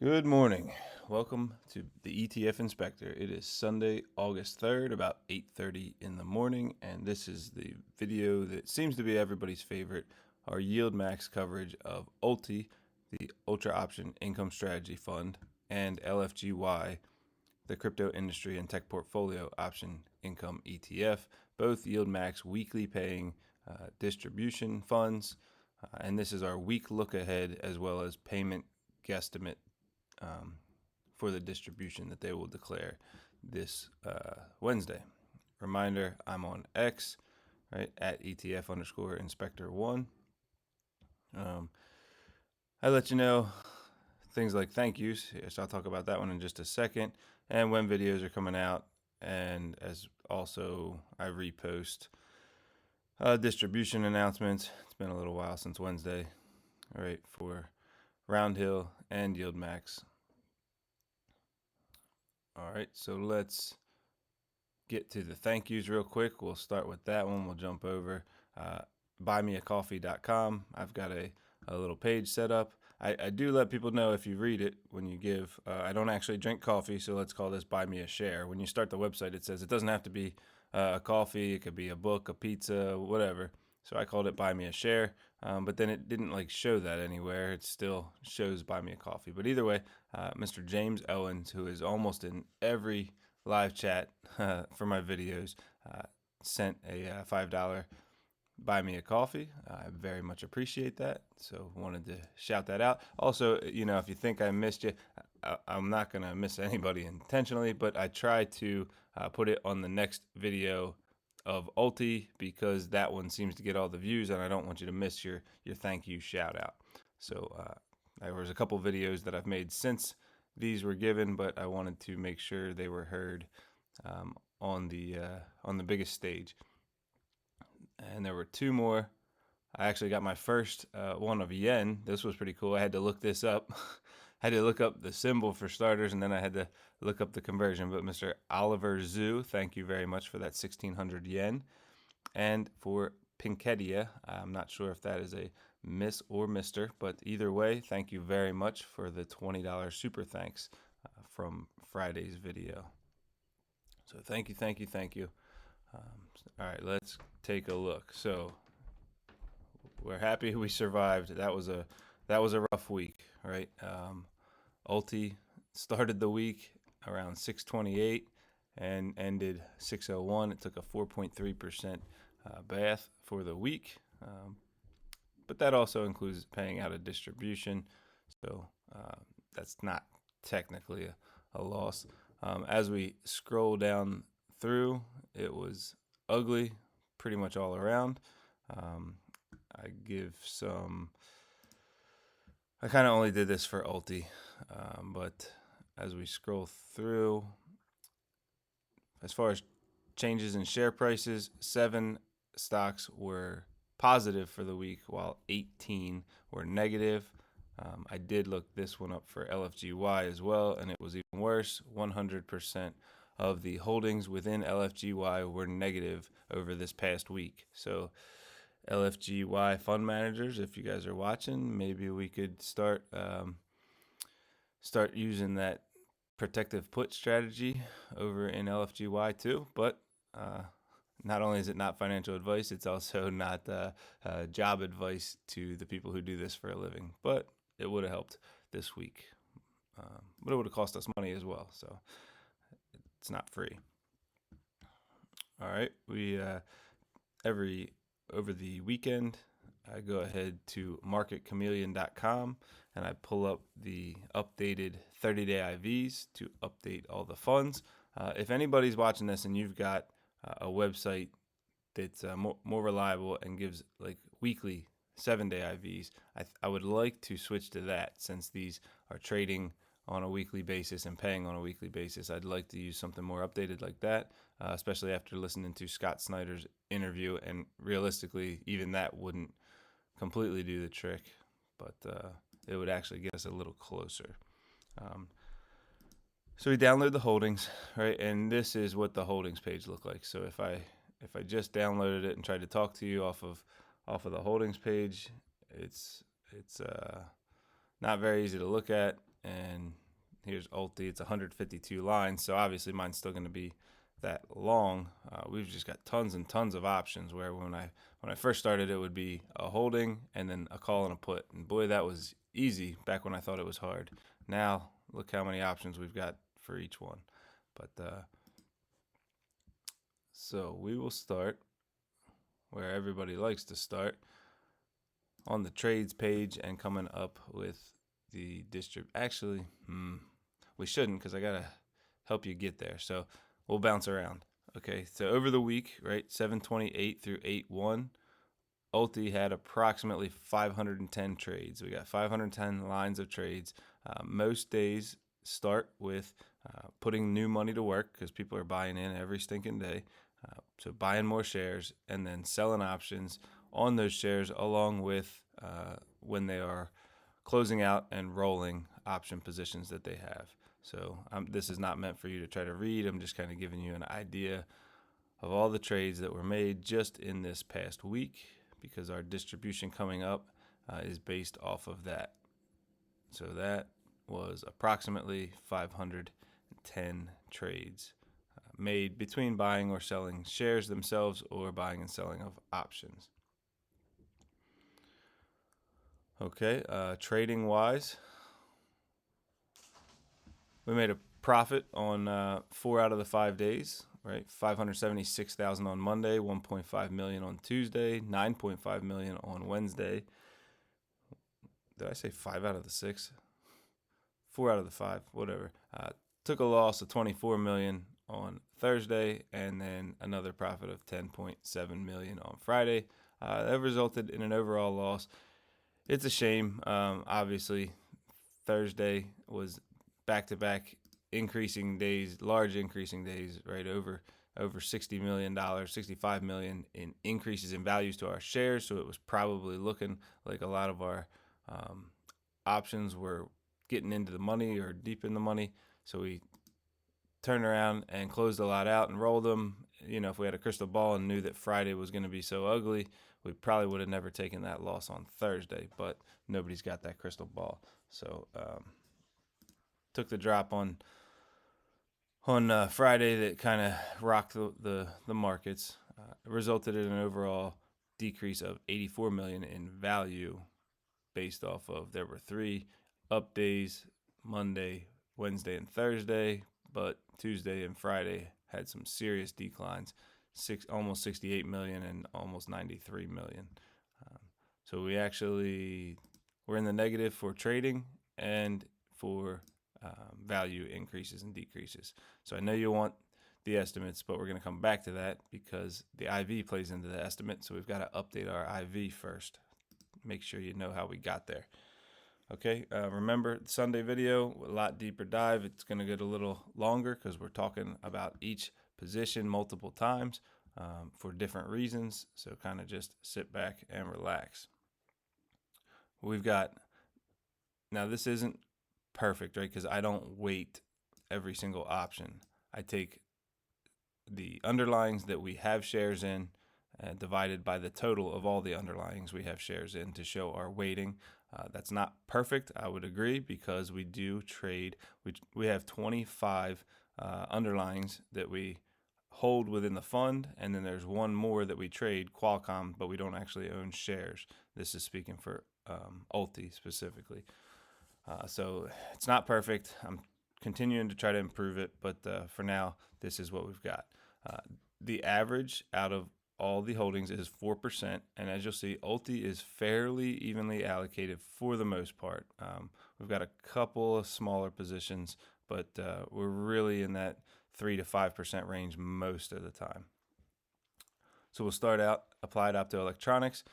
Good morning. Welcome to the ETF Inspector. It is Sunday, August 3rd, about 8:30 in the morning, and this is the video that seems to be everybody's favorite, our YieldMax coverage of ULTY, the Ultra Option Income Strategy Fund, and LFGY, the Crypto Industry and Tech Portfolio Option Income ETF, both YieldMax weekly paying distribution funds, and this is our week look ahead as well as payment guesstimate for the distribution that they will declare this Wednesday. Reminder, I'm on X, right, at ETF_inspector1. I let you know things like thank yous. Yes, I'll talk about that one in just a second, and when videos are coming out, and as also I repost distribution announcements. It's been a little while since Wednesday, all right, for Roundhill and YieldMax. All right, so let's get to the thank yous real quick. We'll start with that one. We'll jump over buymeacoffee.com. I've got a little page set up. I do let people know if you read it when you give. I don't actually drink coffee, so let's call this Buy Me a Share. When you start the website, it says it doesn't have to be a coffee. It could be a book, a pizza, whatever. So I called it Buy Me a Share, but then it didn't show that anywhere. It still shows Buy Me a Coffee. But either way, Mr. James Owens, who is almost in every live chat for my videos, sent a $5 Buy Me a Coffee. I very much appreciate that. So wanted to shout that out. Also, if you think I missed you, I'm not going to miss anybody intentionally, but I try to put it on the next video of ULTY because that one seems to get all the views, and I don't want you to miss your thank you shout out. So there was a couple videos that I've made since these were given, but I wanted to make sure they were heard on the biggest stage. And there were two more. I actually got my first one of yen. This was pretty cool. I had to look this up. I had to look up the symbol for starters, and then I had to look up the conversion. But Mr. Oliver Zhu, thank you very much for that 1,600 yen. And for Pinketia, I'm not sure if that is a Miss or Mr., but either way, thank you very much for the $20 super thanks from Friday's video. So thank you, thank you, thank you. All right, let's take a look. So we're happy we survived. That was a rough week, right? ULTY started the week around 628 and ended 601. It took a 4.3% bath for the week, but that also includes paying out a distribution, so that's not technically a loss. As we scroll down through, it was ugly pretty much all around. I kind of only did this for ULTY, but as we scroll through, as far as changes in share prices, 7 stocks were positive for the week, while 18 were negative. I did look this one up for LFGY as well, and it was even worse. 100% of the holdings within LFGY were negative over this past week. So LFGY fund managers, if you guys are watching, maybe we could start using that protective put strategy over in LFGY too. But not only is it not financial advice, it's also not job advice to the people who do this for a living. But it would have helped this week, but it would have cost us money as well. So it's not free. All right, we over the weekend, I go ahead to marketchameleon.com and I pull up the updated 30-day IVs to update all the funds. If anybody's watching this and you've got a website that's more reliable and gives weekly 7-day IVs, I would like to switch to that, since these are trading on a weekly basis and paying on a weekly basis. I'd like to use something more updated like that, especially after listening to Scott Snyder's interview, and realistically, even that wouldn't completely do the trick, but it would actually get us a little closer. So we download the holdings, right? And this is what the holdings page looked like. So if I just downloaded it and tried to talk to you off of the holdings page, it's not very easy to look at, and here's ULTY. It's 152 lines, so obviously mine's still going to be that long. We've just got tons and tons of options, where when I first started, it would be a holding and then a call and a put, and boy, that was easy back when I thought it was hard. Now look how many options we've got for each one. But so we will start where everybody likes to start, on the trades page, and coming up with the Actually, we shouldn't, because I gotta help you get there. So we'll bounce around. Okay, so over the week, right, 7/28 through 8/1, ULTY had approximately 510 trades. We got 510 lines of trades. Most days start with putting new money to work, because people are buying in every stinking day. So buying more shares and then selling options on those shares, along with when they are closing out and rolling option positions that they have. So this is not meant for you to try to read. I'm just kind of giving you an idea of all the trades that were made just in this past week, because our distribution coming up is based off of that. So that was approximately 510 trades made between buying or selling shares themselves, or buying and selling of options. Okay, trading wise, we made a profit on 4 out of the 5 days, right? 576,000 on Monday, 1.5 million on Tuesday, 9.5 million on Wednesday. Did I say 5 out of the 6? 4 out of the 5, whatever. Took a loss of 24 million on Thursday, and then another profit of 10.7 million on Friday. That resulted in an overall loss. It's a shame. Obviously, Thursday was back-to-back increasing days, large increasing days, right? Over $60 million, $65 million in increases in values to our shares. So it was probably looking like a lot of our options were getting into the money or deep in the money. So we turned around and closed a lot out and rolled them. You know, if we had a crystal ball and knew that Friday was going to be so ugly, we probably would have never taken that loss on Thursday, but nobody's got that crystal ball. So took the drop on Friday that kind of rocked the markets. Resulted in an overall decrease of 84 million in value, based off of, there were 3 up days, Monday, Wednesday, and Thursday, but Tuesday and Friday had some serious declines, almost 68 million and almost 93 million. So we actually were in the negative for trading and for value increases and decreases. So I know you want the estimates, but we're going to come back to that, because the IV plays into the estimate. So we've got to update our IV first. Make sure you know how we got there. Okay, remember the Sunday video, a lot deeper dive. It's going to get a little longer, because we're talking about each position multiple times for different reasons. So kind of just sit back and relax. We've got, now this isn't perfect, right? Because I don't weight every single option. I take the underlyings that we have shares in, divided by the total of all the underlyings we have shares in, to show our weighting. That's not perfect, I would agree, because we do trade. We have 25 underlyings that we hold within the fund, and then there's one more that we trade, Qualcomm, but we don't actually own shares. This is speaking for ULTY specifically. So it's not perfect. I'm continuing to try to improve it, but for now, this is what we've got. The average out of all the holdings is 4%, and as you'll see, ULTY is fairly evenly allocated for the most part. We've got a couple of smaller positions, but we're really in that 3 to 5% range most of the time. So we'll start out Applied Optoelectronics.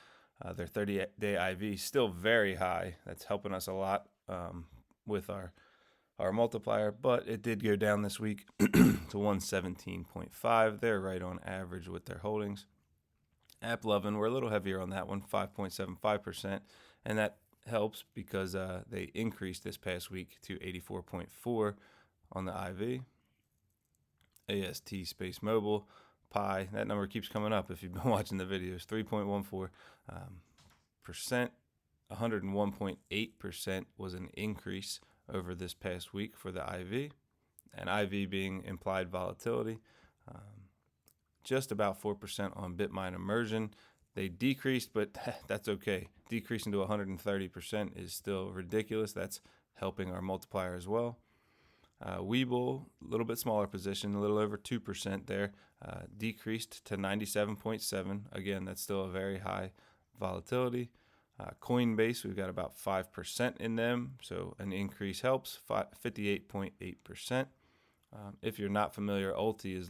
Their 30-day IV still very high. That's helping us a lot with our multiplier, but it did go down this week to 117.5. They're right on average with their holdings. AppLovin, we're a little heavier on that one, 5.75%, and that helps because they increased this past week to 84.4 on the IV. AST Space Mobile, Pi, that number keeps coming up if you've been watching the videos, 3.14%. 101.8% was an increase over this past week for the IV, and IV being implied volatility. Just about 4% on Bitmine immersion. They decreased, but that's okay. Decreasing to 130% is still ridiculous. That's helping our multiplier as well. Webull, a little bit smaller position, a little over 2% there, decreased to 97.7. Again, that's still a very high volatility. Coinbase, we've got about 5% in them, so an increase helps, 58.8%. If you're not familiar, ULTY is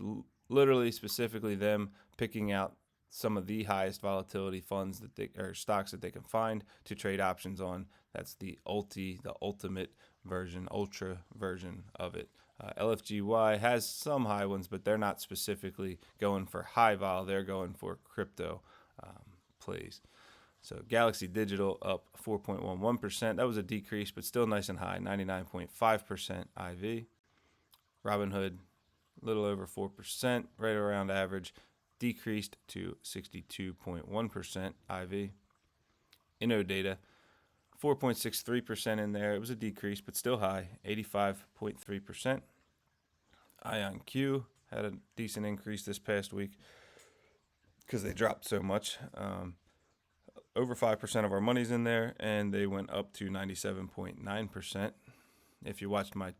literally specifically them picking out some of the highest volatility funds that they, or stocks that they can find to trade options on. That's the ULTY, the ultimate version, ultra version of it. LFGY has some high ones, but they're not specifically going for high vol. They're going for crypto plays. So Galaxy Digital up 4.11%. That was a decrease, but still nice and high, 99.5% IV. Robinhood, a little over 4%, right around average, decreased to 62.1% IV. InnoData, 4.63% in there. It was a decrease, but still high, 85.3%. IonQ had a decent increase this past week because they dropped so much. Over 5% of our money's in there, and they went up to 97.9%. If you watched my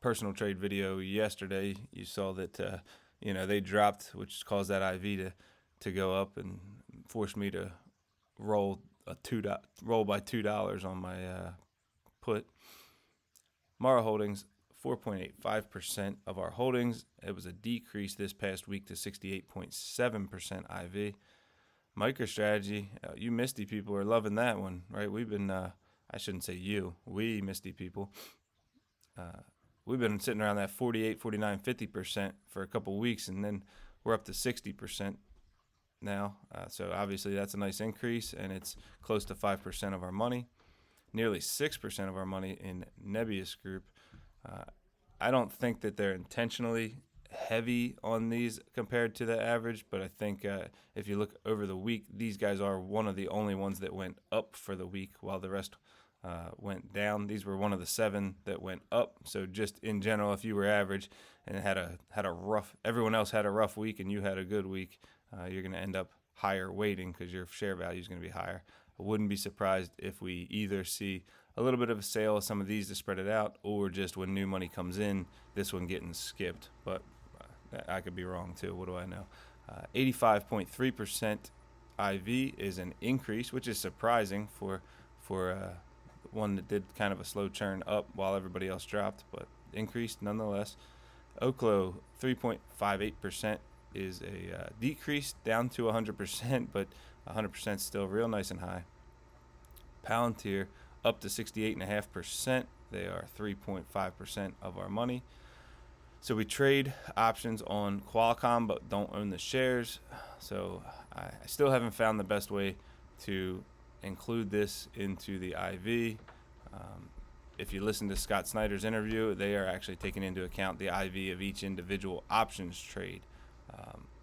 personal trade video yesterday, you saw that they dropped, which caused that IV to go up and forced me to roll by $2 on my put. Mara Holdings, 4.85% of our holdings. It was a decrease this past week to 68.7% IV. MicroStrategy, you Misty people are loving that one, right? We've been, I shouldn't say you, we Misty people. We've been sitting around that 48, 49, 50% for a couple weeks, and then we're up to 60% now. So obviously that's a nice increase, and it's close to 5% of our money. Nearly 6% of our money in Nebius Group. I don't think that they're intentionally heavy on these compared to the average, but I think if you look over the week, these guys are one of the only ones that went up for the week while the rest went down. These were one of the 7 that went up. So just in general, if you were average and had a rough, everyone else had a rough week and you had a good week, you're going to end up higher weighting because your share value is going to be higher. I wouldn't be surprised if we either see a little bit of a sale of some of these to spread it out, or just when new money comes in, this one getting skipped. But I could be wrong too. What do I know? 85.3% IV is an increase, which is surprising for one that did kind of a slow churn up while everybody else dropped, but increased nonetheless. Oklo, 3.58% is a decrease down to 100%, but 100% still real nice and high. Palantir up to 68.5%. They are 3.5% of our money. So we trade options on Qualcomm but don't own the shares. So I still haven't found the best way to include this into the IV. If you listen to Scott Snyder's interview, they are actually taking into account the IV of each individual options trade.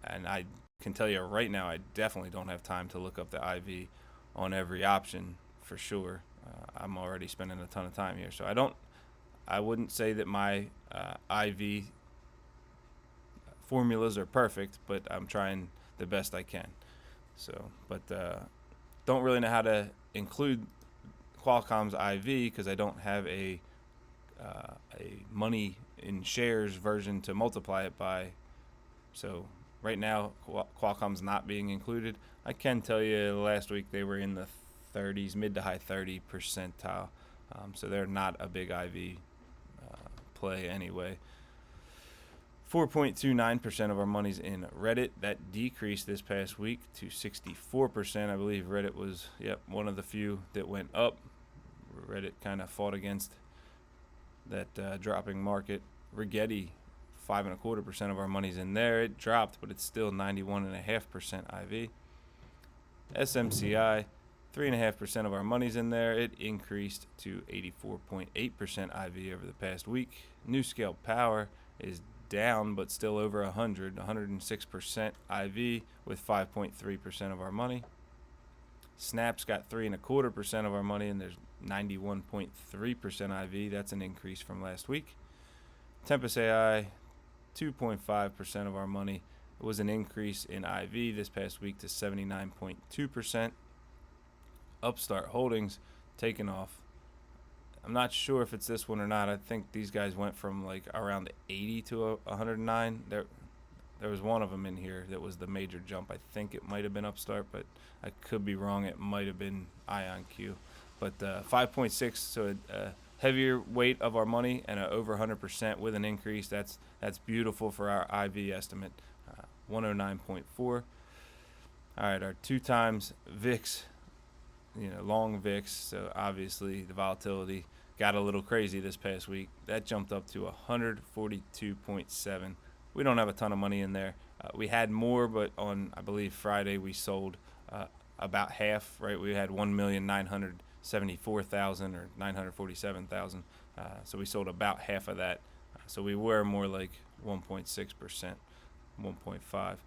And I can tell you right now, I definitely don't have time to look up the IV on every option for sure. I'm already spending a ton of time here. So I wouldn't say that my IV formulas are perfect, but I'm trying the best I can. So, but don't really know how to include Qualcomm's IV because I don't have a money in shares version to multiply it by. So right now Qualcomm's not being included. I can tell you last week they were in the 30s, mid to high 30 percentile. So they're not a big IV play anyway. 4.29% of our money's in Reddit. That decreased this past week to 64%. I believe Reddit was one of the few that went up. Reddit kind of fought against that dropping market. Rigetti, 5.25% of our money's in there. It dropped, but it's still 91.5% IV. SMCI, 3.5% of our money's in there. It increased to 84.8% IV over the past week. New Scale Power is down, but still over 106% IV with 5.3% of our money. Snap's got 3.25% of our money, and there's 91.3% IV. That's an increase from last week. Tempest AI, 2.5% of our money. It was an increase in IV this past week to 79.2%. Upstart Holdings taking off. I'm not sure if it's this one or not. I think these guys went from like around 80 to 109. There was one of them in here that was the major jump. I think it might have been Upstart, but I could be wrong. It might have been IonQ. But 5.6, so a heavier weight of our money and over 100% with an increase. That's beautiful for our IV estimate. 109.4. All right, our 2 times VIX, long VIX. So obviously the volatility got a little crazy this past week. That jumped up to 142.7. We don't have a ton of money in there. We had more, but on, I believe, Friday we sold about half, right? We had 1,974,000 or 947,000. So we sold about half of that. So we were more like 1.6%, 1.5.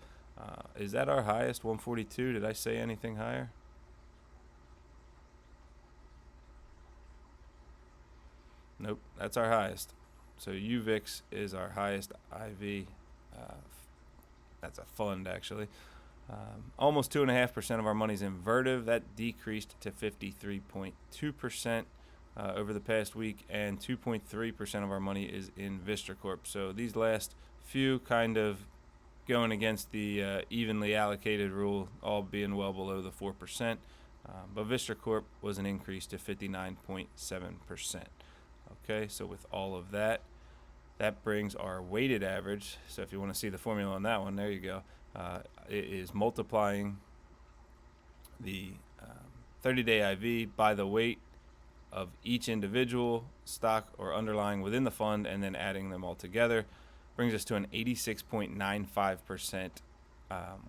Is that our highest, 142? Did I say anything higher? Nope, that's our highest. So UVIX is our highest IV. That's a fund, actually. Almost 2.5% of our money's in Vertiv. That decreased to 53.2% over the past week, and 2.3% of our money is in Vistra Corp. So these last few kind of going against the evenly allocated rule, all being well below the 4%. But Vistra Corp was an increase to 59.7%. Okay, so with all of that, that brings our weighted average. So if you want to see the formula on that one, there you go. It is multiplying the 30-day IV by the weight of each individual stock or underlying within the fund, and then adding them all together. Brings us to an 86.95%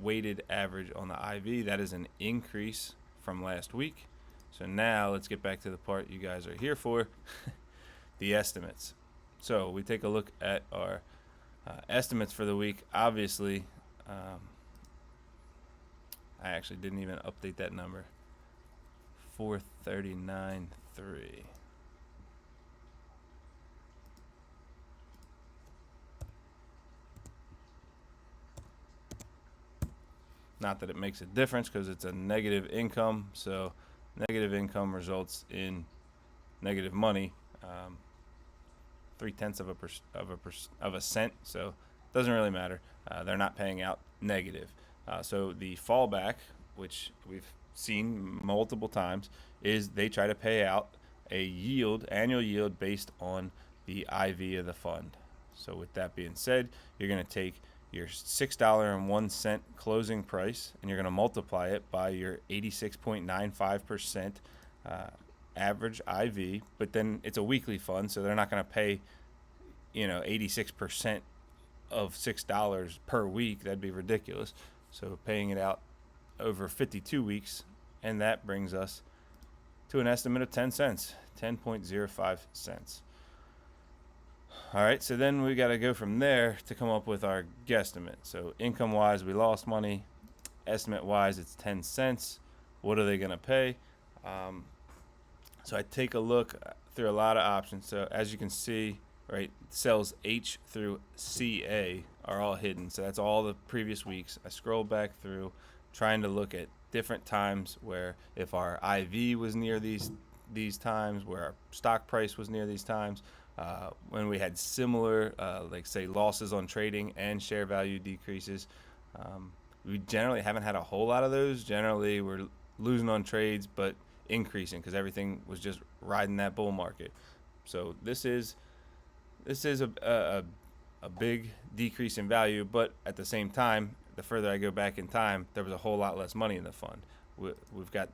weighted average on the IV. That is an increase from last week. So now let's get back to the part you guys are here for, the estimates. So we take a look at our estimates for the week. Obviously, I actually didn't even update that number. 439.3. Not that it makes a difference because it's a negative income. So negative income results in negative money. 0.3 of a cent, so it doesn't really matter. They're not paying out negative. So the fallback, which we've seen multiple times, is they try to pay out a yield, annual yield, based on the IV of the fund. So with that being said, you're going to take your $6.01 closing price, and you're going to multiply it by your 86.95% average IV, but then it's a weekly fund, so they're not going to pay 86% of $6 per week. That'd be ridiculous. So paying it out over 52 weeks, and that brings us to an estimate of 10 cents, 10.05 cents. All right, so then we got to go from there to come up with our guesstimate. So income wise, we lost money. Estimate wise, it's 10 cents. What are they going to pay? So I take a look through a lot of options. So as you can see, right, cells H through CA are all hidden. So that's all the previous weeks. I scroll back through, trying to look at different times where if our IV was near these times, where our stock price was near these times, when we had similar, like say, losses on trading and share value decreases. We generally haven't had a whole lot of those. Generally, we're losing on trades, but increasing because everything was just riding that bull market. So this is a big decrease in value, but at the same time, the further I go back in time, there was a whole lot less money in the fund. We've got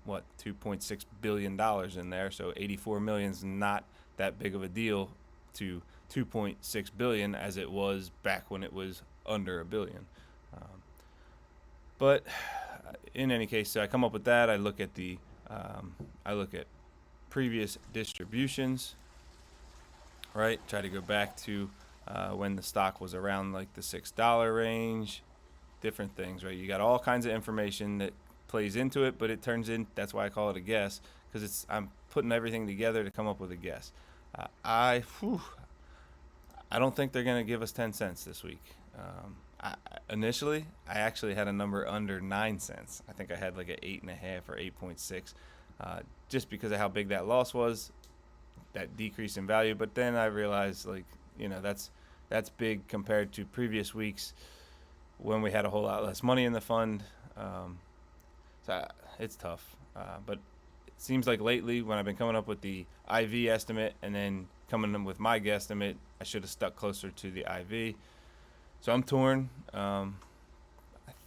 what, $2.6 billion in there, so 84 million is not that big of a deal to 2.6 billion as it was back when it was under $1 billion. But in any case, so I come up with that. I look at previous distributions, right? Try to go back to when the stock was around like the $6 range, different things, right? You got all kinds of information that plays into it, but it turns in, that's why I call it a guess, because I'm putting everything together to come up with a guess. I don't think they're going to give us 10 cents this week. Initially, I actually had a number under 9 cents. I think I had like an 8.5 or 8.6, just because of how big that loss was, that decrease in value. But then I realized, like, that's big compared to previous weeks when we had a whole lot less money in the fund. So it's tough. But it seems like lately, when I've been coming up with the IV estimate and then coming in with my guesstimate, I should have stuck closer to the IV. So I'm torn. I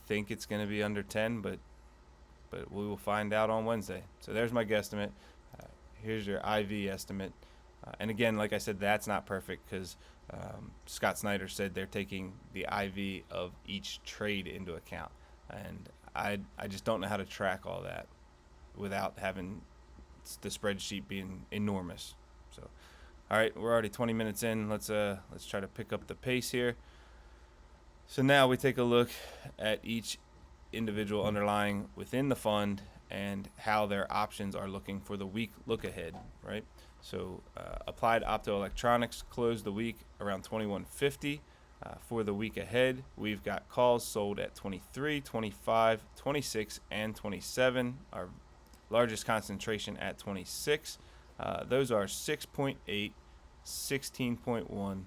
think it's going to be under 10, but we will find out on Wednesday. So there's my guesstimate. Here's your IV estimate. And again, like I said, that's not perfect because Scott Snyder said they're taking the IV of each trade into account. And I just don't know how to track all that without having the spreadsheet being enormous. So, all right, we're already 20 minutes in. Let's try to pick up the pace here. So now we take a look at each individual underlying within the fund and how their options are looking for the week look ahead, right? So Applied Optoelectronics closed the week around 21.50. For the week ahead, we've got calls sold at 23, 25, 26, and 27. Our largest concentration at 26. Those are 6.8, 16.1,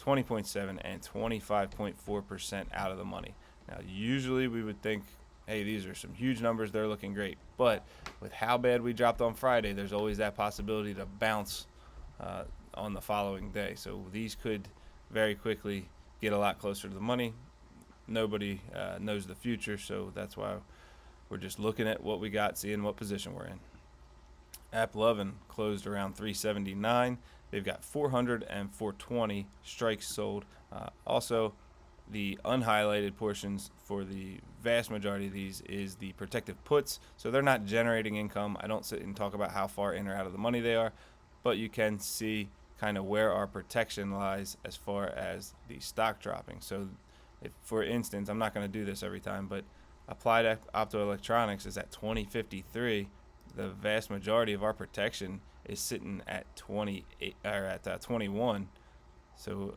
20.7, and 25.4% out of the money. Now, usually we would think, hey, these are some huge numbers. They're looking great. But with how bad we dropped on Friday, there's always that possibility to bounce on the following day. So these could very quickly get a lot closer to the money. Nobody knows the future, so that's why we're just looking at what we got, seeing what position we're in. AppLovin closed around 379. They've got 400 and 420 strikes sold. Also, the unhighlighted portions for the vast majority of these is the protective puts. So they're not generating income. I don't sit and talk about how far in or out of the money they are, but you can see kind of where our protection lies as far as the stock dropping. So if, for instance, I'm not going to do this every time, but Applied Optoelectronics is at 2053. The vast majority of our protection is sitting at 28 or at 21. So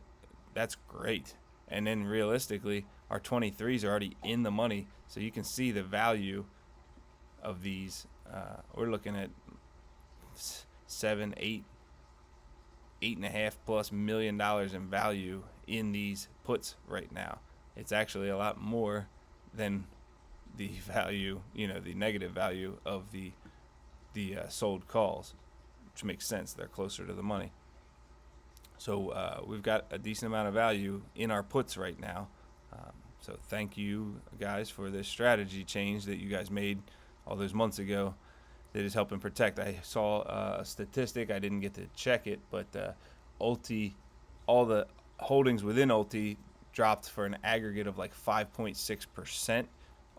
that's great. And then realistically, our 23s are already in the money. So you can see the value of these. We're looking at 7, 8, $8.5+ million in value in these puts right now. It's actually a lot more than the value, the negative value of the sold calls, which makes sense. They're closer to the money. So we've got a decent amount of value in our puts right now. So thank you guys for this strategy change that you guys made all those months ago that is helping protect. I saw a statistic. I didn't get to check it, but ULTY, all the holdings within ULTY dropped for an aggregate of like 5.6%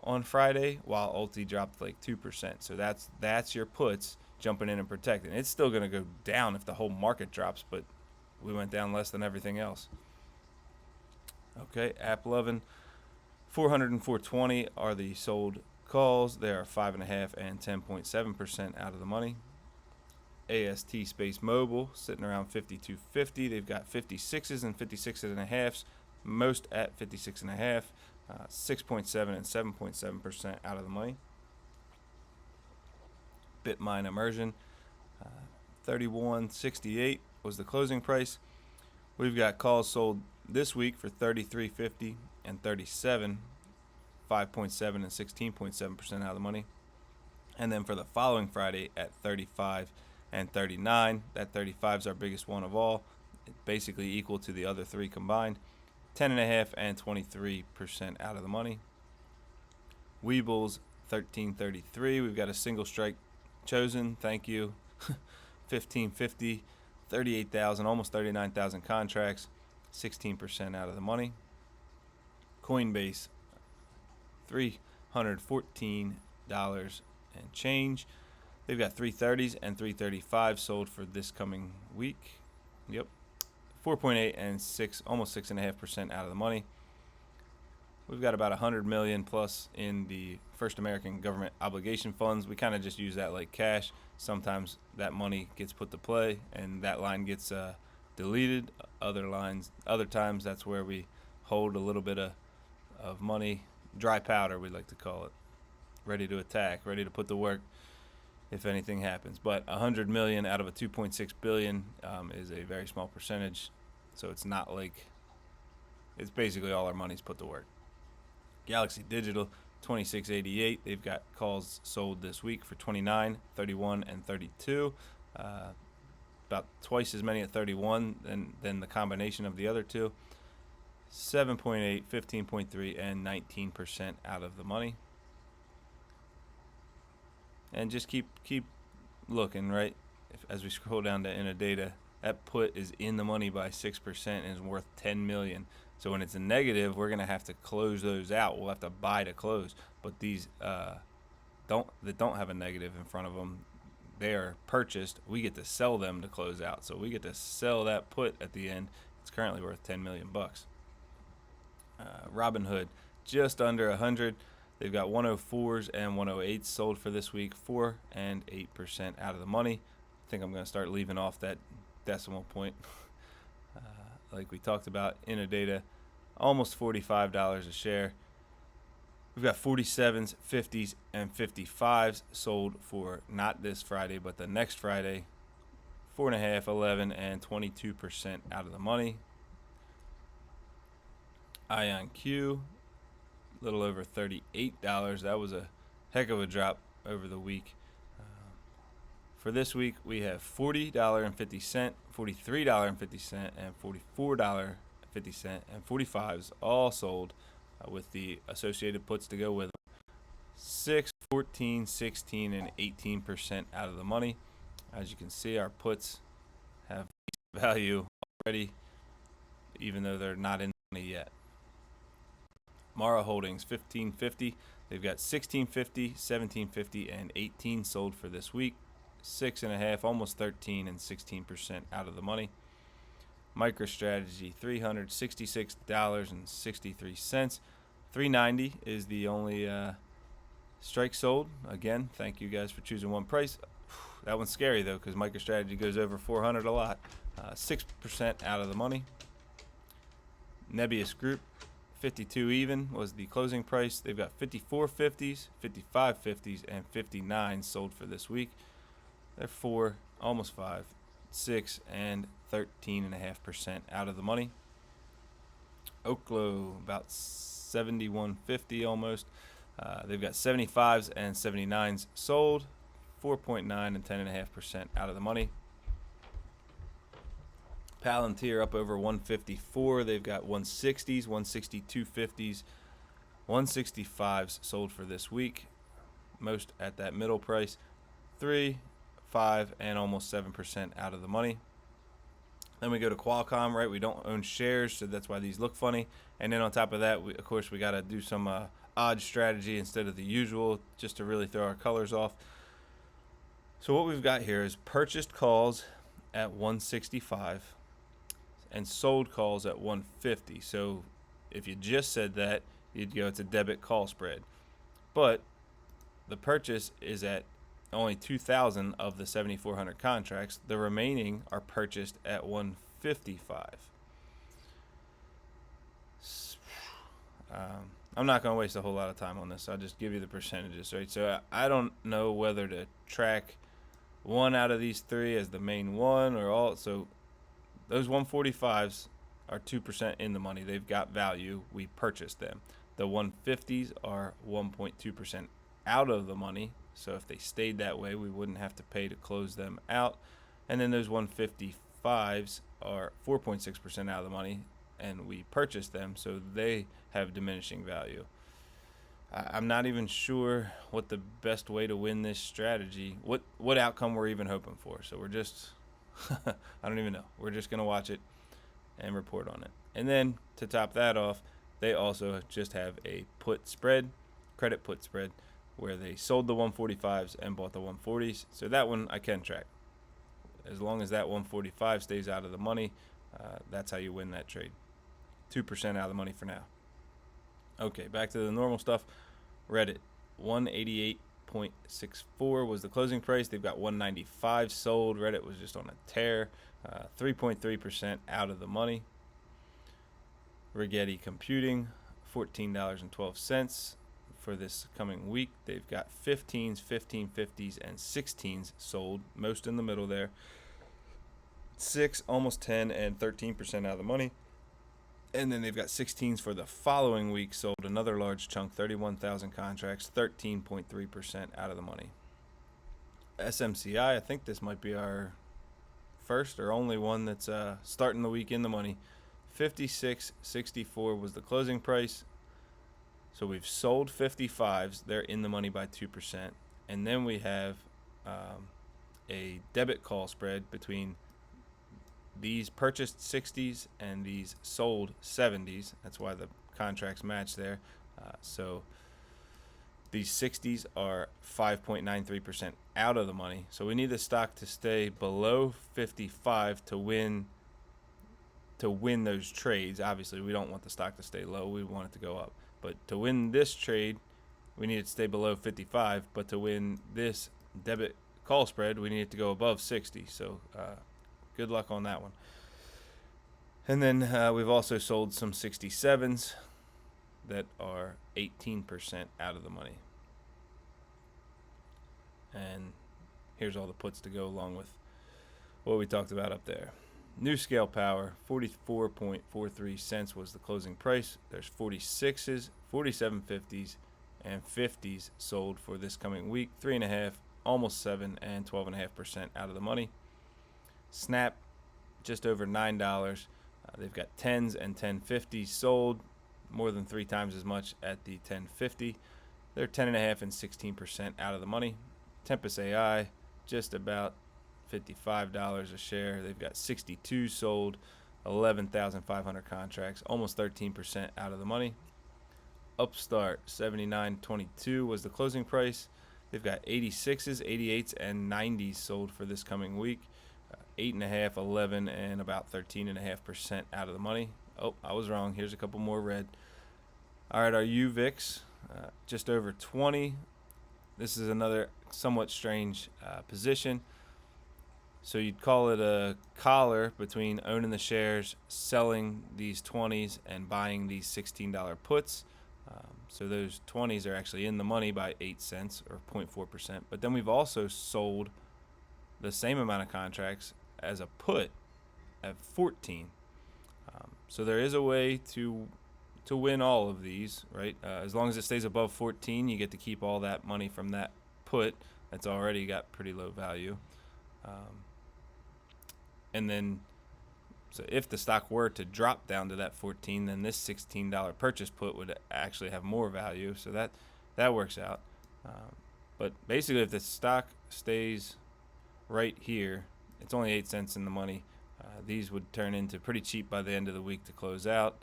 on Friday, while ULTY dropped like 2%. So that's your puts jumping in and protecting. It's still going to go down if the whole market drops, but we went down less than everything else. Okay, AppLovin, 400 and 420 are the sold calls. They are 5.5 and 10.7% out of the money. AST Space Mobile sitting around 52.50. They've got 56s and 56.5s, most at 56.5, 6.7 and 7.7% out of the money. Bitmine Immersion, 31.68 was the closing price. We've got calls sold this week for 33.50 and 37, 5.7 and 16.7% out of the money. And then for the following Friday at 35 and 39, that 35 is our biggest one of all, basically equal to the other three combined, 10.5 and 23% out of the money. Weebles, 13.33. We've got a single strike chosen. Thank you. 15.50, 38,000, almost 39,000 contracts, 16% out of the money. Coinbase, $314 and change. They've got 330s and 335 sold for this coming week. Yep. 4.8 and 6, almost 6.5% out of the money. We've got about 100 million plus in the First American Government Obligation Funds. We kind of just use that like cash. sometimes that money gets put to play and that line gets deleted. Other times that's where we hold a little bit of money, dry powder we like to call it, ready to attack, ready to put to work if anything happens. But 100 million out of a 2.6 billion is a very small percentage, so it's not like it's basically all our money's put to work. Galaxy Digital 2688, they've got calls sold this week for 29, 31, and 32. About twice as many at 31 than the combination of the other two. 7.8, 15.3, and 19% out of the money. And just keep looking, right? As we scroll down to Innodata, that put is in the money by 6% and is worth 10 million. So when it's a negative, we're going to have to close those out. We'll have to buy to close. But these that don't have a negative in front of them, they are purchased. We get to sell them to close out. So we get to sell that put at the end. It's currently worth 10 million bucks. Robinhood, just under 100. They've got 104s and 108s sold for this week, 4 and 8% out of the money. I think I'm going to start leaving off that decimal point. Like we talked about, Innodata, almost $45 a share. We've got 47s, 50s, and 55s sold for not this Friday, but the next Friday. 4.5, 11, and 22% out of the money. IonQ, a little over $38. That was a heck of a drop over the week. For this week, we have $40.50, $43.50, and $44.50, and 45s all sold with the associated puts to go with them. 6, 14, 16, and 18% out of the money. As you can see, our puts have value already, even though they're not in the money yet. Mara Holdings, 1550. They've got 1650, 1750, and 18 sold for this week. 6.5, almost 13, and 16% out of the money. MicroStrategy, $366.63. 390 is the only strike sold. Again, thank you guys for choosing one price. That one's scary though, because MicroStrategy goes over 400 a lot. 6% out of the money. Nebius Group, 52 even was the closing price. They've got 54 50s, 55 50s, and 59 sold for this week. They're 4, almost 5, 6, and 13.5% out of the money. Oklo, about 71.50 almost. They've got 75s and 79s sold, 4.9 and 10.5% out of the money. Palantir up over 154. They've got 160s, 162 50s, 165s sold for this week. Most at that middle price. 3, 5, and almost 7% out of the money. Then we go to Qualcomm, right? We don't own shares, so that's why these look funny. And then on top of that, of course, we got to do some odd strategy instead of the usual, just to really throw our colors off. So what we've got here is purchased calls at 165 and sold calls at 150. So if you just said that, you'd go, it's a debit call spread. But the purchase is at only 2,000 of the 7,400 contracts. The remaining are purchased at 155. I'm not going to waste a whole lot of time on this. I'll just give you the percentages, right? So I don't know whether to track one out of these three as the main one or all. So those 145s are 2% in the money. They've got value. We purchased them. The 150s are 1.2% out of the money. So if they stayed that way, we wouldn't have to pay to close them out. And then those 155s are 4.6% out of the money, and we purchased them, so they have diminishing value. I'm not even sure what the best way to win this strategy, what outcome we're even hoping for. So we're just, I don't even know. We're just going to watch it and report on it. And then to top that off, they also just have a put spread, credit put spread, where they sold the 145s and bought the 140s. So that one I can track. As long as that 145 stays out of the money, that's how you win that trade. 2% out of the money for now. Okay, back to the normal stuff. Reddit, 188 198.64 was the closing price. They've got 195 sold. Reddit was just on a tear. 3.3% out of the money. Rigetti Computing, $14.12 for this coming week. They've got 15s, 1550s, and 16s sold, most in the middle there. 6, almost 10, and 13% out of the money. And then they've got 16s for the following week sold, another large chunk, 31,000 contracts, 13.3% out of the money. SMCI, I think this might be our first or only one that's starting the week in the money. 56.64 was the closing price. So we've sold 55s. They're in the money by 2%. And then we have a debit call spread between these purchased 60s and these sold 70s. That's why the contracts match there. So these 60s are 5.93% out of the money. So we need the stock to stay below 55 to win those trades. Obviously, we don't want the stock to stay low. We want it to go up. But to win this trade, we need it to stay below 55. But to win this debit call spread, we need it to go above 60. So good luck on that one. And then we've also sold some 67s that are 18% out of the money. And here's all the puts to go along with what we talked about up there. New scale power, 44.43 cents was the closing price. There's 46s, 4750s, and 50s sold for this coming week. 3.5, almost 7, and 12.5% out of the money. Snap, just over $9. They've got 10s and 1050s sold, more than 3 times as much at the 1050. They're 10.5 and 16% out of the money. Tempest AI, just about $55 a share. They've got 62 sold, 11,500 contracts, almost 13% out of the money. Upstart, 79.22 was the closing price. They've got 86s, 88s, and 90s sold for this coming week. 8.5, 11, and about 13.5% out of the money. Oh, I was wrong. Here's a couple more red. All right, our UVIX, just over 20. This is another somewhat strange position. So you'd call it a collar between owning the shares, selling these 20s, and buying these $16 puts. So those 20s are actually in the money by 8 cents or 0.4%. But then we've also sold the same amount of contracts as a put at 14. So there is a way to win all of these, right? As long as it stays above 14, you get to keep all that money from that put that's already got pretty low value. And then, so if the stock were to drop down to that 14, then this $16 purchase put would actually have more value. So that works out. But basically, if the stock stays right here, it's only 8 cents in the money. These would turn into pretty cheap by the end of the week to close out.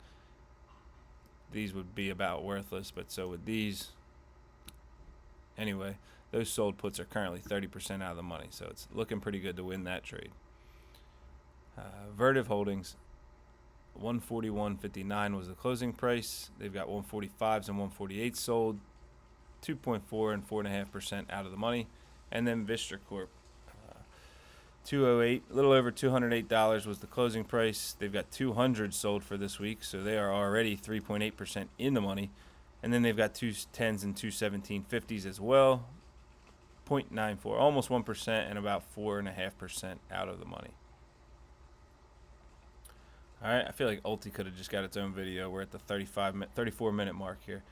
These would be about worthless, but so would these. Anyway, those sold puts are currently 30% out of the money, so it's looking pretty good to win that trade. Vertiv Holdings, 141.59 was the closing price. They've got 145s and 148s sold, 2.4 and 4.5% out of the money. And then Vistra Corp, 208, a little over $208 was the closing price. They've got 200 sold for this week, so they are already 3.8% in the money. And then they've got 2 10s and 2 1750s as well, 0.94, almost 1%, and about 4.5% out of the money. All right, I feel like ULTY could have just got its own video. We're at the 34-minute mark here.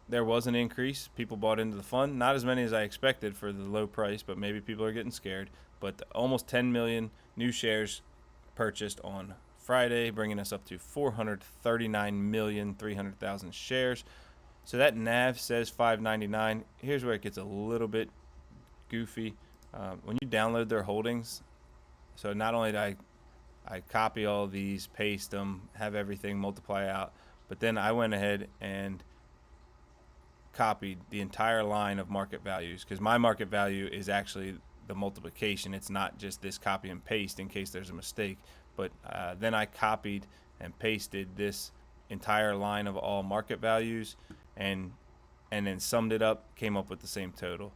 There was an increase. People bought into the fund. Not as many as I expected for the low price, but maybe people are getting scared. But almost 10 million new shares purchased on Friday, bringing us up to 439,300,000 shares. So that NAV says $5.99. Here's where it gets a little bit goofy. When you download their holdings, so not only did I copy all these, paste them, have everything multiply out, but then I went ahead and copied the entire line of market values, because my market value is actually the multiplication. It's not just this copy and paste in case there's a mistake, but then I copied and pasted this entire line of all market values and and then summed it up, came up with the same total.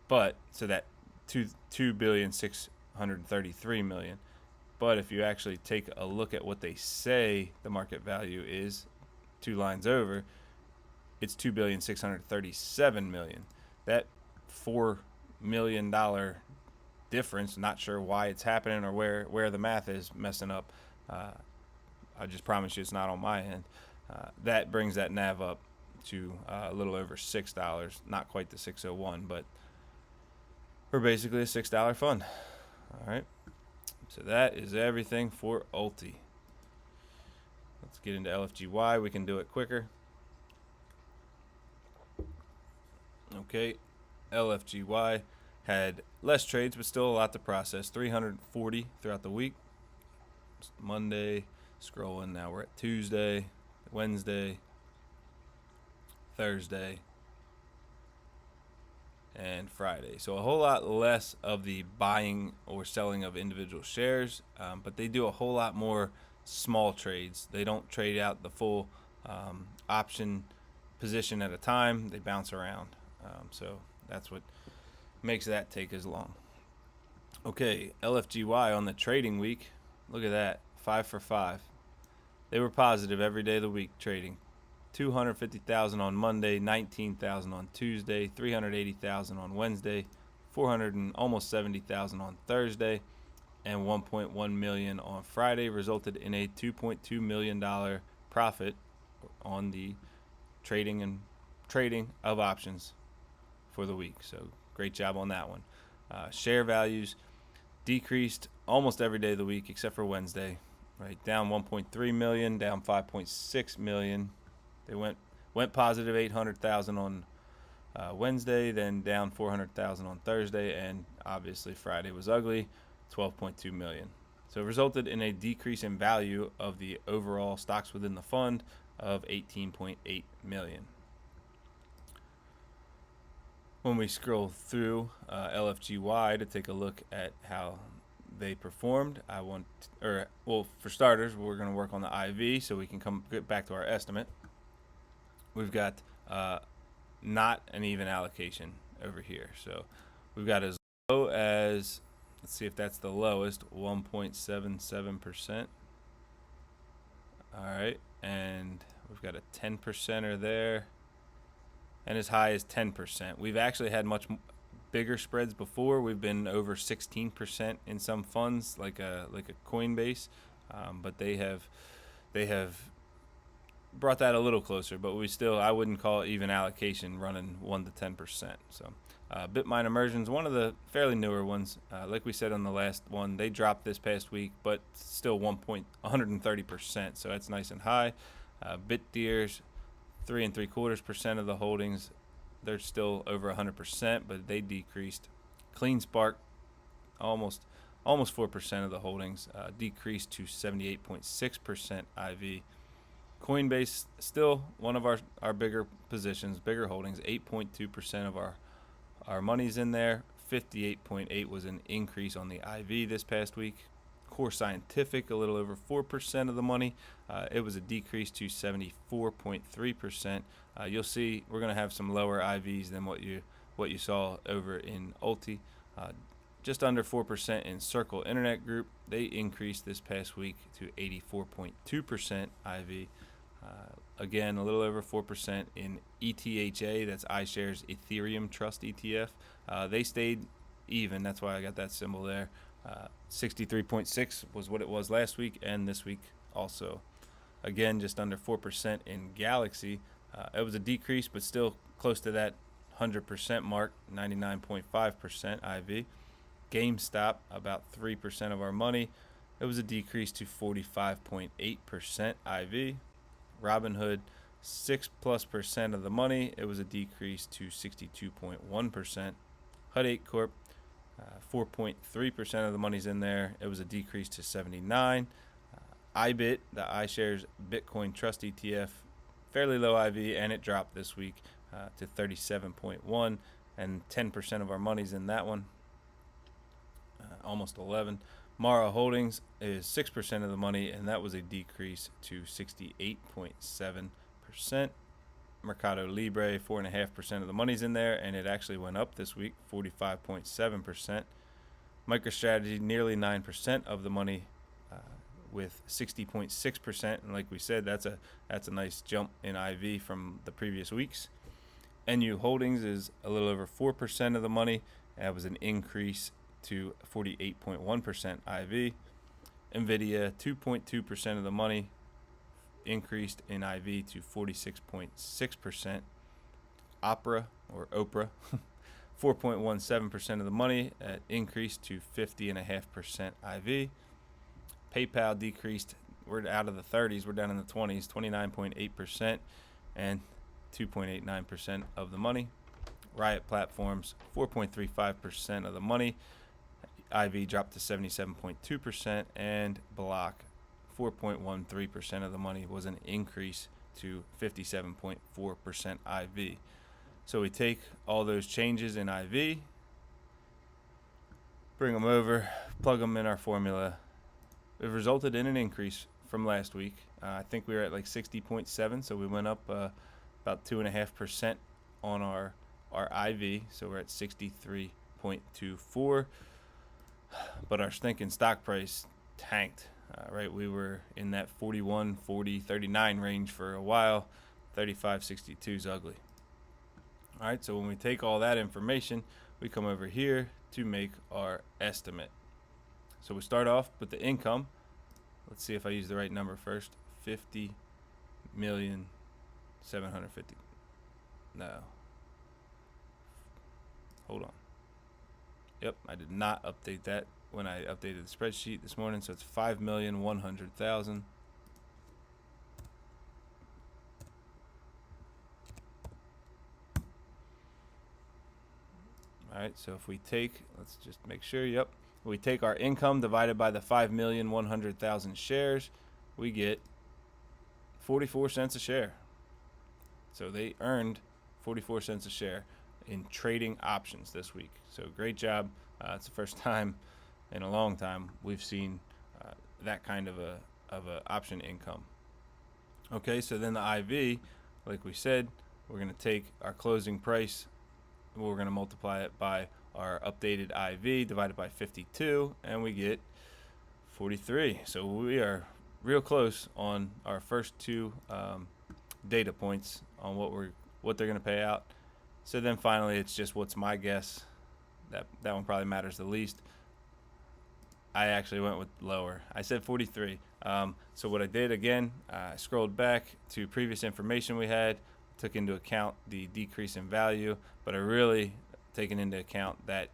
But so that 2,633,000,000. But if you actually take a look at what they say the market value is, 2 lines over, it's $2,637,000,000. That $4 million difference, not sure why it's happening or where the math is messing up. I just promise you it's not on my end. That brings that NAV up to a little over $6, not quite the 601, but we're basically a $6 fund. All right, so that is everything for ULTY. Let's get into LFGY. We can do it quicker. Okay, LFGY had less trades, but still a lot to process. 340 throughout the week. It's Monday, scrolling, now we're at Tuesday, Wednesday, Thursday, and Friday. So a whole lot less of the buying or selling of individual shares, but they do a whole lot more small trades. They don't trade out the full option position at a time. They bounce around. So that's what makes that take as long. Okay, LFGY on the trading week. Look at that, 5 for 5. They were positive every day of the week trading. 250,000 on Monday, 19,000 on Tuesday, 380,000 on Wednesday, 400 and almost 70,000 on Thursday, and 1.1 million on Friday, resulted in a $2.2 million profit on the trading of options for the week. So great job on that one. Share values decreased almost every day of the week except for Wednesday, right? Down 1.3 million, down 5.6 million. They went positive 800,000 on Wednesday, then down 400,000 on Thursday, and obviously Friday was ugly, 12.2 million. So it resulted in a decrease in value of the overall stocks within the fund of 18.8 million. When we scroll through LFGY to take a look at how they performed, for starters, we're going to work on the IV so we can get back to our estimate. We've got not an even allocation over here. So we've got as low as, let's see if that's the lowest, 1.77%. All right, and we've got a 10%er there, and as high as 10%. We've actually had much bigger spreads before. We've been over 16% in some funds, like a Coinbase, but they have brought that a little closer. But I wouldn't call it even allocation running 1 to 10%. So Bitmine Immersion's one of the fairly newer ones. Like we said on the last one, they dropped this past week, but still 130%. So that's nice and high. BitDeer's 3 3/4% of the holdings. They're still over 100%, but they decreased. CleanSpark, almost 4% of the holdings, decreased to 78.6% IV. Coinbase, still one of our bigger positions, bigger holdings, 8.2% of our money's in there. 58.8 was an increase on the IV this past week. Core Scientific, a little over 4% of the money. It was a decrease to 74.3%. You'll see we're going to have some lower IVs than what you saw over in ULTY. Just under 4% in Circle Internet Group. They increased this past week to 84.2% IV. Again, a little over 4% in ETHA. That's iShares Ethereum Trust ETF. They stayed even. That's why I got that symbol there. 63.6 was what it was last week, and this week also. Again, just under 4% in Galaxy. It was a decrease, but still close to that 100% mark, 99.5% IV. GameStop, about 3% of our money. It was a decrease to 45.8% IV. Robinhood, 6+% of the money. It was a decrease to 62.1%. HUD 8 Corp, 4.3% of the money's in there. It was a decrease to 79. IBIT, the iShares Bitcoin Trust ETF, fairly low IV, and it dropped this week to 37.1, and 10% of our money's in that one, almost 11. Mara Holdings is 6% of the money, and that was a decrease to 68.7%. Mercado Libre, 4.5% of the money's in there, and it actually went up this week, 45.7%. MicroStrategy, nearly 9% of the money, with 60.6%, and like we said, that's a nice jump in IV from the previous weeks. NU Holdings is a little over 4% of the money. That was an increase to 48.1% IV. Nvidia, 2.2% of the money, increased in IV to 46.6%. Opera, or Oprah, 4.17% of the money, increased to 50.5% IV. PayPal decreased. We're out of the 30s. We're down in the 20s, 29.8%, and 2.89% of the money. Riot Platforms, 4.35% of the money. IV dropped to 77.2%, and Block, 4.13% of the money, was an increase to 57.4% IV. So we take all those changes in IV, bring them over, plug them in our formula. It resulted in an increase from last week. I think we were at like 60.7, so we went up about 2.5% on our IV, so we're at 63.24. But our stinking stock price tanked, right? We were in that 41, 40, 39 range for a while. 35.62 is ugly. All right, so when we take all that information, we come over here to make our estimate. So we start off with the income. Let's see if I use the right number first. 50,750,000. No. Hold on. Yep, I did not update that when I updated the spreadsheet this morning, so it's 5,100,000. All right, so if we take, let's just make sure, yep. We take our income divided by the 5,100,000 shares, we get 44 cents a share. So they earned 44 cents a share in trading options this week. So great job. It's the first time in a long time we've seen that kind of a option income. Okay, so then the IV, like we said, we're going to take our closing price, we're going to multiply it by our updated IV divided by 52, and we get 43. So we are real close on our first two data points on what they're going to pay out. So then finally, it's just what's my guess. That one probably matters the least. I actually went with lower. I said 43. So what I did again, I scrolled back to previous information we had, took into account the decrease in value, but I really taken into account that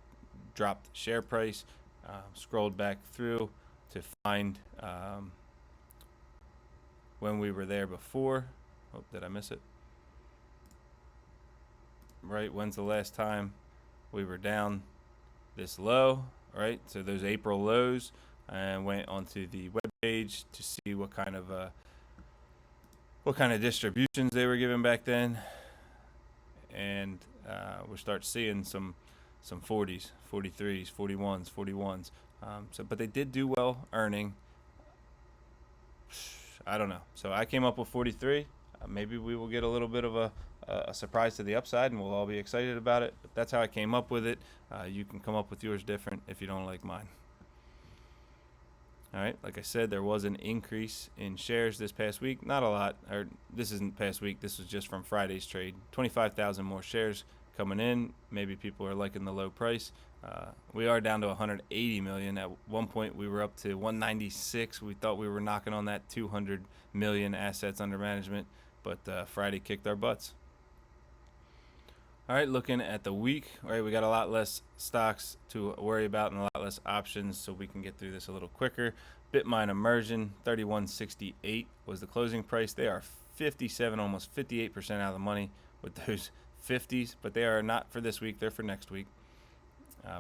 dropped share price. Scrolled back through to find when we were there before. Oh, did I miss it? Right, when's the last time we were down this low? Right, so those April lows, and went onto the web page to see what kind of distributions they were giving back then, and we start seeing some 40s, 43s, 41s, 41s. But they did do well earning. I don't know. So I came up with 43. Maybe we will get a little bit of a surprise to the upside, and we'll all be excited about it. But that's how I came up with it. You can come up with yours different if you don't like mine. All right, like I said, there was an increase in shares this past week. Not a lot, or this isn't past week. This was just from Friday's trade. 25,000 more shares coming in. Maybe people are liking the low price. We are down to 180 million. At one point, we were up to 196. We thought we were knocking on that 200 million assets under management, but Friday kicked our butts. All right, looking at the week, all right, we got a lot less stocks to worry about and a lot less options, so we can get through this a little quicker. Bitmine Immersion, 31.68 was the closing price. They are 57, almost 58% out of the money with those 50s, but they are not for this week. They're for next week.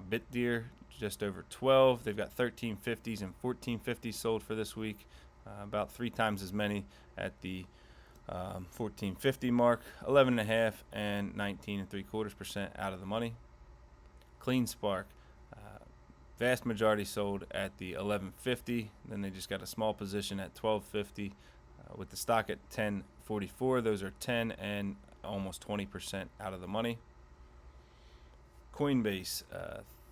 BitDeer, just over 12. They've got 13.50s and 14.50s sold for this week, about 3 times as many at the 14.50 mark, 11.5 and 19.75% out of the money. CleanSpark, vast majority sold at the 11.50. Then they just got a small position at 12.50. With the stock at 10.44, those are 10 and almost 20% out of the money. Coinbase,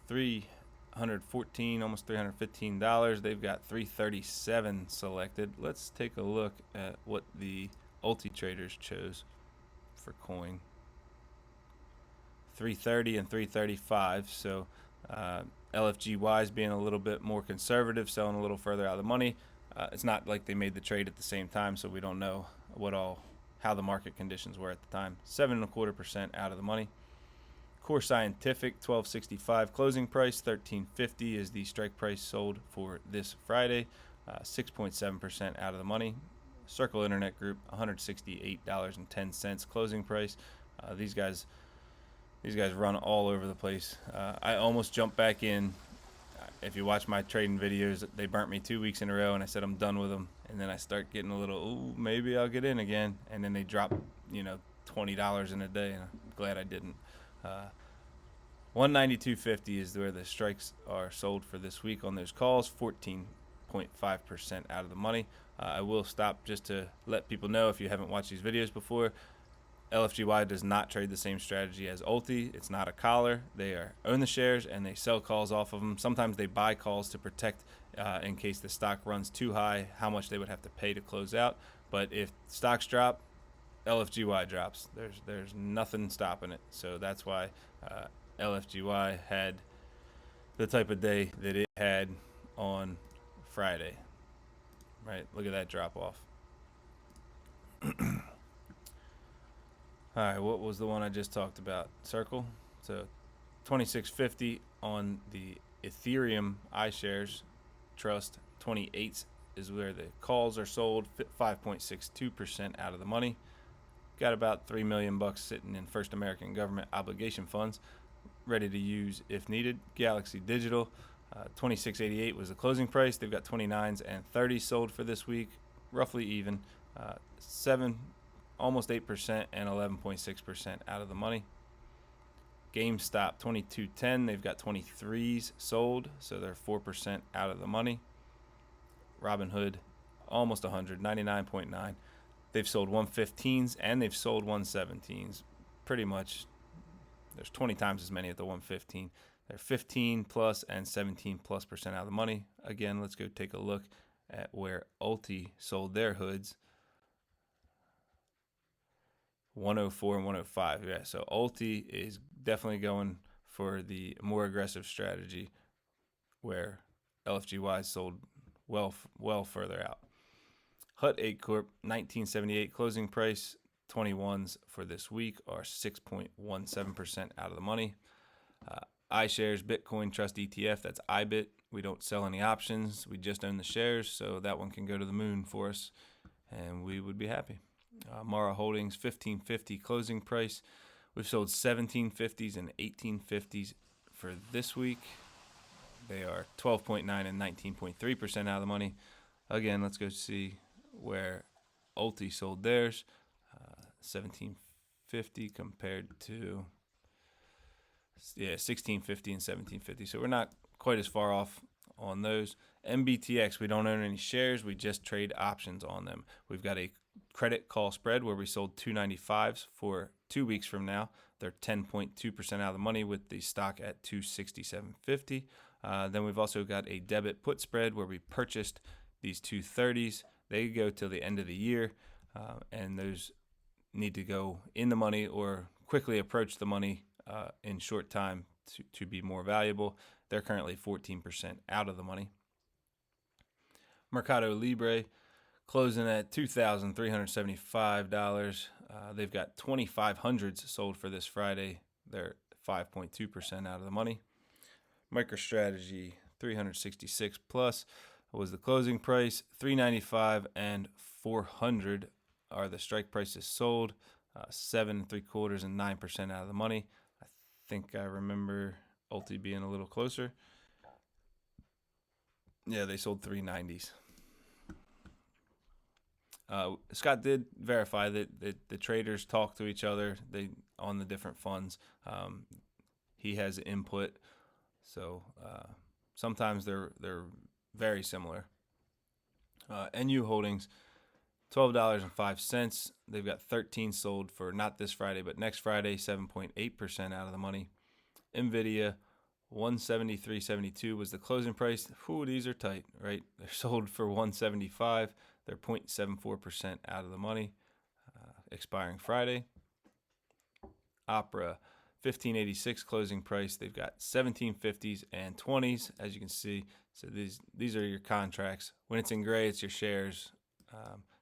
314, almost $315. They've got 337 selected. Let's take a look at what the ULTY traders chose for coin. 330 and 335. So LFGY is being a little bit more conservative, selling a little further out of the money. It's not like they made the trade at the same time, so we don't know how the market conditions were at the time. 7.25% out of the money. Core Scientific, 1265 closing price, 1350 is the strike price sold for this Friday. 6.7% out of the money. Circle Internet Group, $168.10 closing price. These guys run all over the place. I almost jumped back in. If you watch my trading videos, they burnt me 2 weeks in a row, and I said I'm done with them. And then I start getting a little, ooh, maybe I'll get in again. And then they drop, $20 in a day, and I'm glad I didn't. 192.50 is where the strikes are sold for this week on those calls. 14.5% out of the money. I will stop just to let people know, if you haven't watched these videos before, LFGY does not trade the same strategy as ULTY. It's not a collar. They own the shares and they sell calls off of them. Sometimes they buy calls to protect in case the stock runs too high, how much they would have to pay to close out. But if stocks drop, LFGY drops. There's nothing stopping it. So that's why LFGY had the type of day that it had on Friday. Right? Look at that drop off. All right, what was the one I just talked about? Circle. So 2650 on the Ethereum iShares Trust. 28 is where the calls are sold. 5.62% out of the money. Got about $3 million sitting in First American Government obligation funds, ready to use if needed. Galaxy Digital, 2688 was the closing price. They've got 29s and 30s sold for this week, roughly even. 7, almost 8% and 11.6% out of the money. GameStop, 2210. They've got 23s sold, so they're 4% out of the money. Robinhood, almost 100, 99.9. They've sold 115s and they've sold 117s. Pretty much, there's 20 times as many at the 115. They're 15 plus and 17 plus % out of the money. Again, let's go take a look at where ULTY sold their hoods. 104 and 105. Yeah, so ULTY is definitely going for the more aggressive strategy, where LFGY sold well further out. Hut 8 Corp, 1978 closing price. 21s for this week are 6.17% out of the money. iShares Bitcoin Trust ETF, that's IBIT. We don't sell any options. We just own the shares, so that one can go to the moon for us, and we would be happy. Mara Holdings, 1550 closing price. We've sold 1750s and 1850s for this week. They are 12.9 and 19.3% out of the money. Again, let's go see where ULTY sold theirs. 1750 compared to 1650 and 1750. So we're not quite as far off on those. MBTX, we don't own any shares. We just trade options on them. We've got a credit call spread where we sold 295s for 2 weeks from now. They're 10.2% out of the money with the stock at 267.50. Then we've also got a debit put spread where we purchased these 230s. They go till the end of the year, and those need to go in the money or quickly approach the money in short time to be more valuable. They're currently 14% out of the money. Mercado Libre closing at $2,375. They've got 2500s sold for this Friday. They're 5.2% out of the money. MicroStrategy, 366 plus was the closing price. 395 and 400 are the strike prices sold. 7 3/4 and 9% out of the money. I think I remember ULTY being a little closer. Yeah, they sold 390s. Scott did verify that the traders talk to each other on the different funds. He has input, so sometimes they're very similar. NU Holdings, $12.05. They've got 13 sold for not this Friday, but next Friday, 7.8% out of the money. Nvidia, 173.72 was the closing price. Ooh, these are tight, right? They're sold for 175. They're 0.74% out of the money, expiring Friday. Opera, 1586 closing price. They've got 1750s and 20s, as you can see. So these are your contracts. When it's in gray, it's your shares.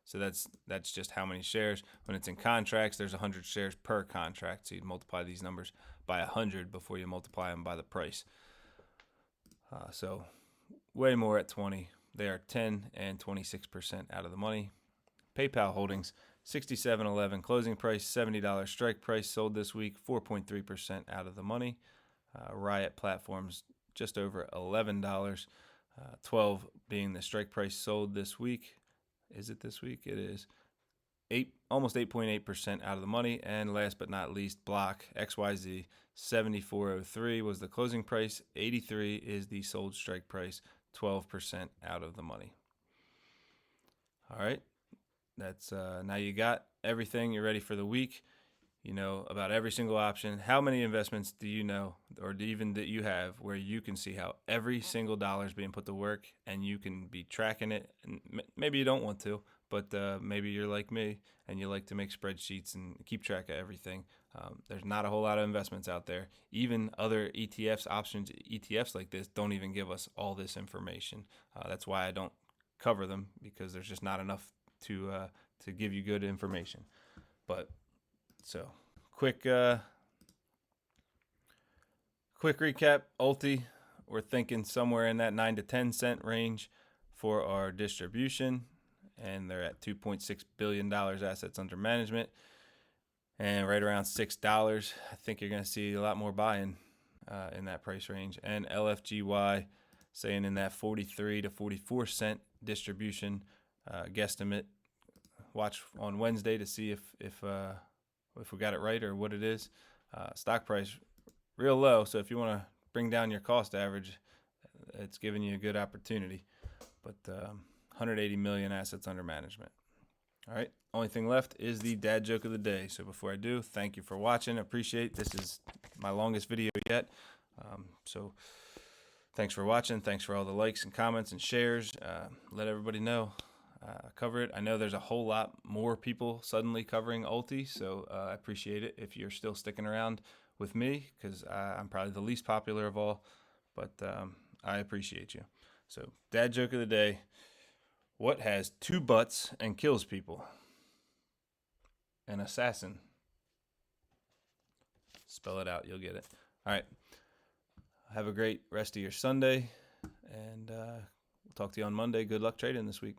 So that's just how many shares. When it's in contracts, there's 100 shares per contract. So you'd multiply these numbers by 100 before you multiply them by the price. So way more at 20. They are 10 and 26% out of the money. PayPal Holdings, 67.11 closing price, $70 strike price, sold this week, 4.3% out of the money. Riot Platforms, just over $11, 12 being the strike price, sold this week. Is it this week? It is. Almost 8.8% out of the money. And last but not least, Block XYZ, 74.03 was the closing price, 83 is the sold strike price, 12% out of the money. All right, that's now you got everything. You're ready for the week. You know about every single option. How many investments do you know, or even that you have, where you can see how every single dollar is being put to work, and you can be tracking it? And maybe you don't want to, but maybe you're like me and you like to make spreadsheets and keep track of everything. There's not a whole lot of investments out there. Even other ETFs, options ETFs like this, don't even give us all this information. That's why I don't cover them, because there's just not enough to give you good information. But so quick recap. ULTY, we're thinking somewhere in that 9 to 10 cent range for our distribution, and they're at $2.6 billion assets under management, and right around $6. I think you're going to see a lot more buying in that price range. And LFGY, saying in that 43 to 44 cent distribution guesstimate. Watch on Wednesday to see if we got it right or what it is. Stock price real low, so if you want to bring down your cost average, it's giving you a good opportunity. But 180 million assets under management. All right, only thing left is the dad joke of the day. So before I do, thank you for watching. Appreciate this is my longest video yet. So thanks for watching. Thanks for all the likes and comments and shares. Let everybody know. Cover it. I know there's a whole lot more people suddenly covering ULTY, so I appreciate it if you're still sticking around with me, because I'm probably the least popular of all, but I appreciate you. So, dad joke of the day: what has two butts and kills people? An assassin. Spell it out, you'll get it. All right. Have a great rest of your Sunday, and we'll talk to you on Monday. Good luck trading this week.